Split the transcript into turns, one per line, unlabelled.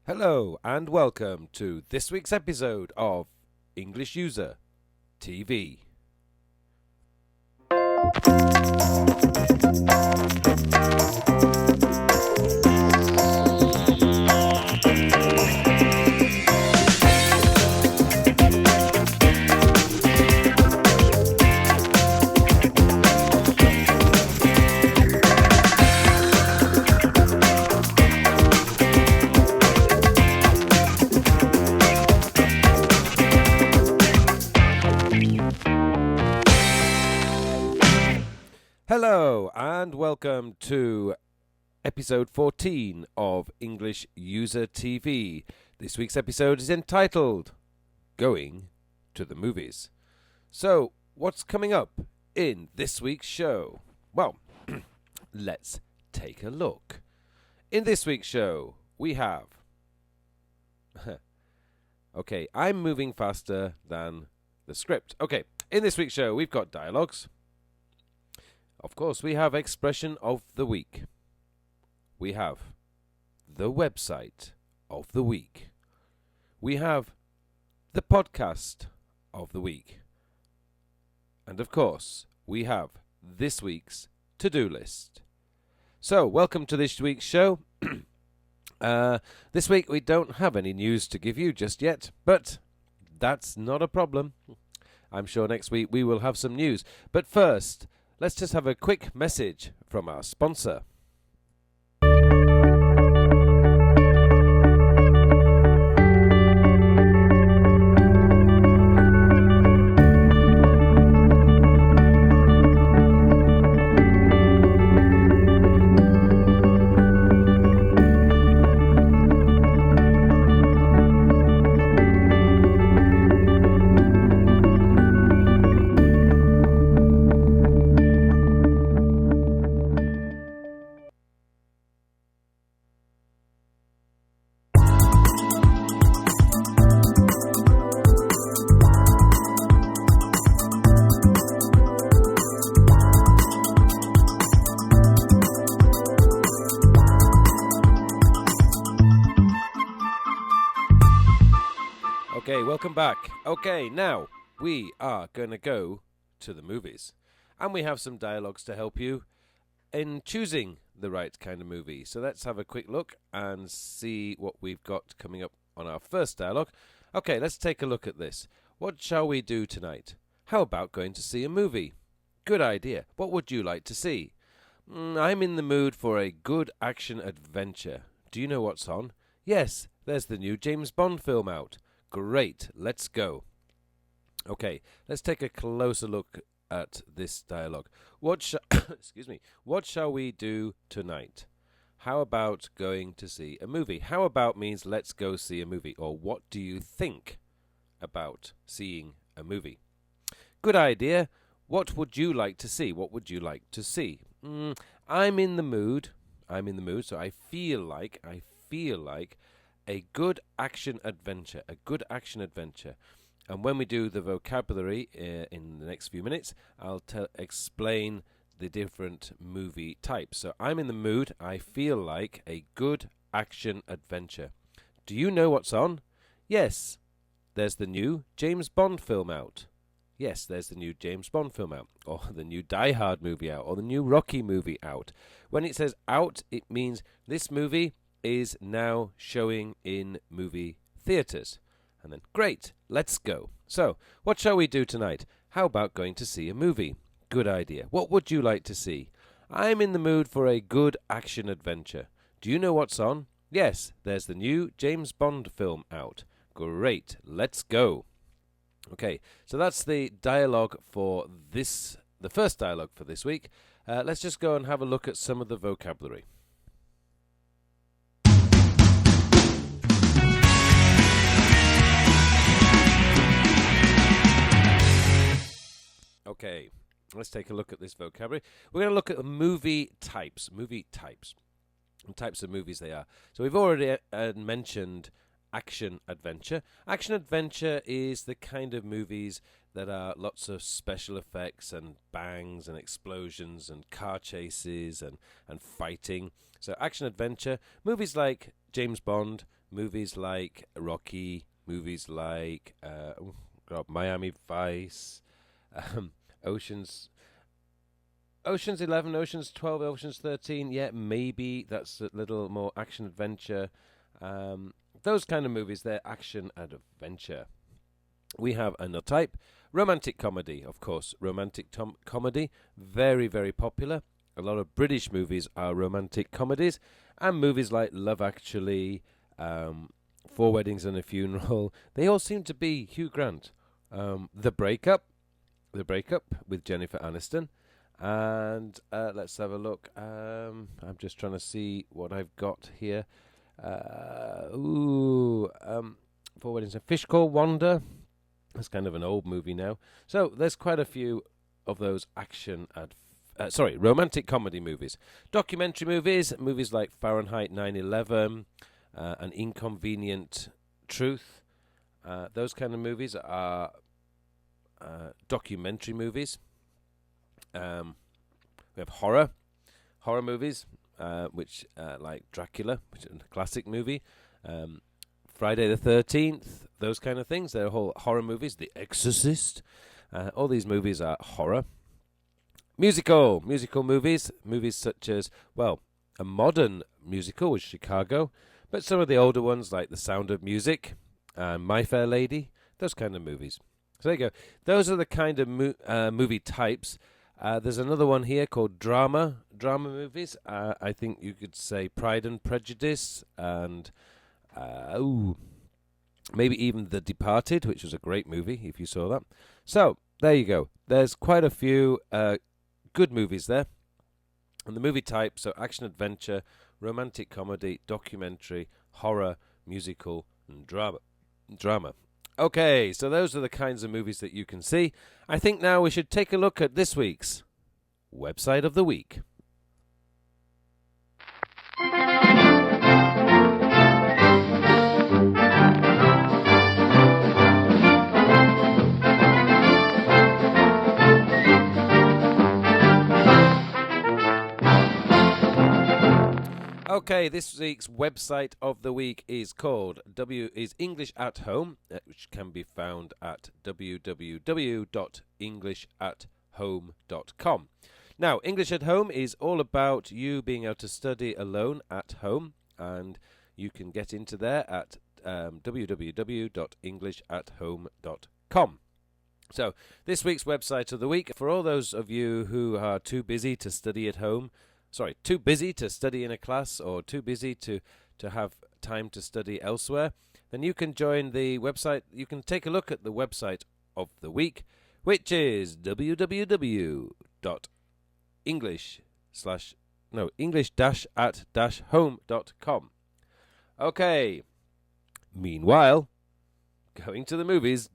Hello and welcome to this week's episode of English User TV. Hello and welcome to episode 14 of English User TV. This week's episode is entitled Going to the Movies. So, what's coming up in this week's show? Well, let's take a look. In this week's show, we have... Okay, I'm moving faster than the script. Okay, in this week's show, we've got dialogues. Of course, we have expression of the week. We have the website of the week. We have the podcast of the week. And of course, we have this week's to-do list. So, welcome to this week's show. This week we don't have any news to give you just yet, but that's not a problem. I'm sure next week we will have some news. But first, let's just have a quick message from our sponsor. Okay, welcome back. Okay, now we are going to go to the movies. And we have some dialogues to help you in choosing the right kind of movie. So let's have a quick look and see what we've got coming up on our first dialogue. Okay, let's take a look at this. What shall we do tonight? How about going to see a movie? Good idea. What would you like to see? I'm in the mood for a good action adventure. Do you know what's on? Yes, there's the new James Bond film out. Great, let's go. Okay, let's take a closer look at this dialogue. Excuse me. What shall we do tonight? How about going to see a movie? How about means let's go see a movie, or what do you think about seeing a movie? Good idea. What would you like to see? What would you like to see? I'm in the mood, so I feel like a good action adventure, And when we do the vocabulary in the next few minutes, I'll explain the different movie types. So I'm in the mood, I feel like a good action adventure. Do you know what's on? Yes, there's the new James Bond film out. Yes, there's the new James Bond film out, or the new Die Hard movie out, or the new Rocky movie out. When it says out, it means this movie is now showing in movie theatres. And then, great, let's go. So, what shall we do tonight? How about going to see a movie? Good idea. What would you like to see? I'm in the mood for a good action adventure. Do you know what's on? Yes, there's the new James Bond film out. Great, let's go. Okay, so that's the dialogue for this, the first dialogue for this week. Let's just go and have a look at some of the vocabulary. Okay, let's take a look at this vocabulary. We're going to look at the movie types. And types of movies they are. So we've already mentioned action adventure. Action adventure is the kind of movies that are lots of special effects and bangs and explosions and car chases and fighting. So action adventure. Movies like James Bond, movies like Rocky, movies like Miami Vice, um, Oceans. Ocean's 11, Ocean's 12, Ocean's 13, yeah, maybe that's a little more action adventure. Those kind of movies, they're action and adventure. We have another type, romantic comedy, of course. Romantic comedy, very, very popular. A lot of British movies are romantic comedies, and movies like Love Actually, Four Weddings and a Funeral, they all seem to be Hugh Grant. The Breakup with Jennifer Aniston. And let's have a look. I'm just trying to see what I've got here. Four Weddings, A Fish Called Wanda. That's kind of an old movie now. So there's quite a few of those romantic comedy movies. Documentary movies, movies like Fahrenheit 9/11, An Inconvenient Truth. Those kind of movies are documentary movies. We have horror movies, which like Dracula, which is a classic movie. Friday the 13th, those kind of things. They're all horror movies. The Exorcist. All these movies are horror. Musical movies. Movies such as, well, a modern musical was Chicago, but some of the older ones like The Sound of Music, My Fair Lady, those kind of movies. So there you go. Those are the kind of movie types. There's another one here called drama movies. I think you could say Pride and Prejudice, and maybe even The Departed, which was a great movie if you saw that. So there you go. There's quite a few good movies there. And the movie type, so action adventure, romantic comedy, documentary, horror, musical, and drama. Okay, so those are the kinds of movies that you can see. I think now we should take a look at this week's Website of the Week. Okay, this week's website of the week is called English at Home, which can be found at www.englishathome.com. Now, English at Home is all about you being able to study alone at home, and you can get into there at www.englishathome.com. So, this week's website of the week, for all those of you who are too busy to study at home, too busy to study in a class, or too busy to have time to study elsewhere, then you can join the website. You can take a look at the website of the week, which is english-at-home.com. Okay. Meanwhile, going to the movies.